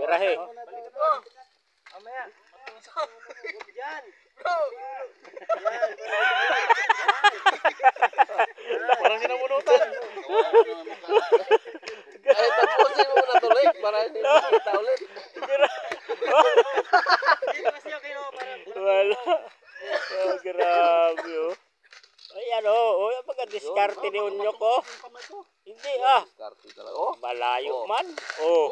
Birahe. Amaya. Yan. Parang sinabunutan. Ay, tapusin mo na tuloy para hindi makita ulit. Wala. Oh, grabe oh. Ayan oh, yung pagka-diskarte ni Unyok oh. Hindi ah. Diskarte talaga. Oh, Malayo man. Oh.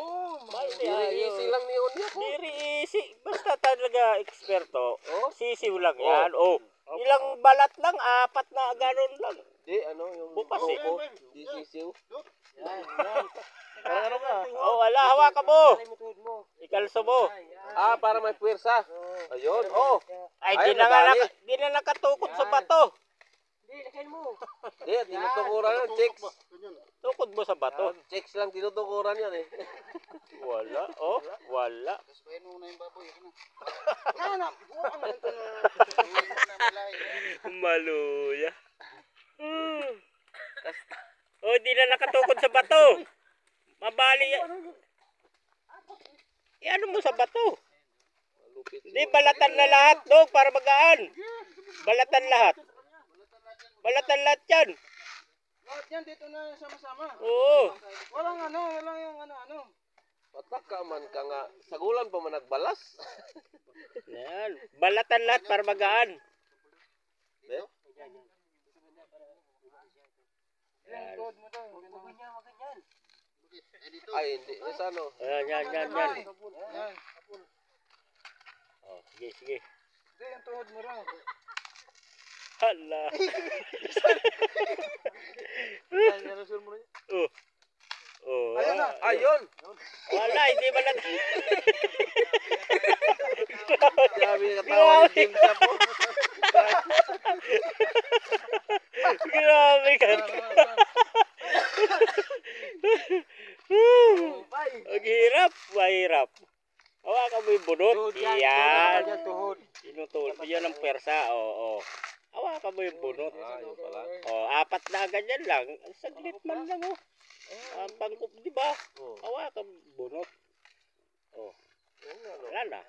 easy lang ni Unya ko. Very easy. Basta talaga eksperto. Oh. Sisiw lang yan. Oh. Ilang balat lang, 4 na gano'n lang. Di, ano, yung Bukas eh. ko. Di sisiw. Parang ano ka? Oh, wala, hawakan mo. Ikalso mo. Ah, para may puwersa. Ayun, oh. Ay, Ay, di na nakatukod sa bato. Di, tinutukuran yan. Chicks. Tukod mo sa bato. Chicks lang tinutukuran yan eh. Wala, oh. Wala. Maluya. Oh, di na nakatukod sa bato. Mabali yan. Ano mo sa bato? Malupit. Di, balatan na lahat, dog, para magaan. Balatan lahat. Balatan lahat yan. Lahat yan dito na sama-sama. Oo. Walang yung ano. Patak ka man ka nga. Sagulan pa man nagbalas. Yan. Balatan lahat para magaan. Di? Yan. Ay, hindi. Sa ano? Yan. Yan. Oh, sige. Hindi, yung tuhod mo raw. Hala. Oh. Oh. Ayun na. Ayun! Wala, hindi balatan. Grabe yung katawa ni James na po. Grabe ka. Ang hirap, mahirap. Hawakan mo yung bunot. Yan. Tinutulog. Yan ang persa. Oo. Hawakan mo yung bunot. Ayun pala. Oh, 4 na ganyan lang. Saglit man lang oh. Ang pangkup, di ba? Hawakan mo yung bunot. Oh. Wala na.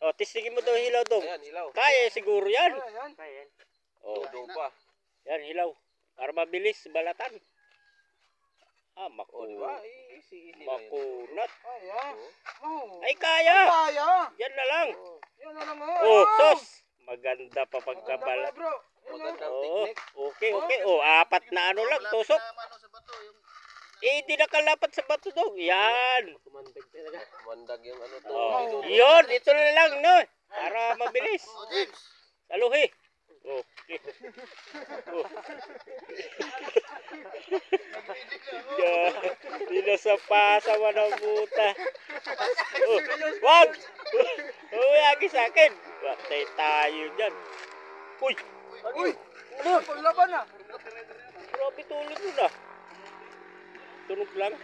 Oh, tistigin mo daw hilaw dong. Ayan, hilaw. Kaya siguro yan. Ayan. Oh, Tudo pa. yan hilaw. Para mabilis balatan. O, di ba? Easy lang yan. Makunat. Ayan. Oh. Ay, kaya. Kaya. Yan na lang. Yan na lang Oh, sos. Maganda pa pagkabalat. bro. Magandang Oo. technique. Okay. Oh, 4 na ano lang, tusok. Di nakalapat sa bato dong. Yan. Mandag yung ano to. Oh, yun. Ito na lang, no? Para mabilis. Saluhi. Okay. Oh. Dito sa pasa ng buta. Oh, wag! Huwag sa akin. Patay tayo dyan. Uy! Ano? Paglaban na. Grabe tulog mo na. Tunog lang.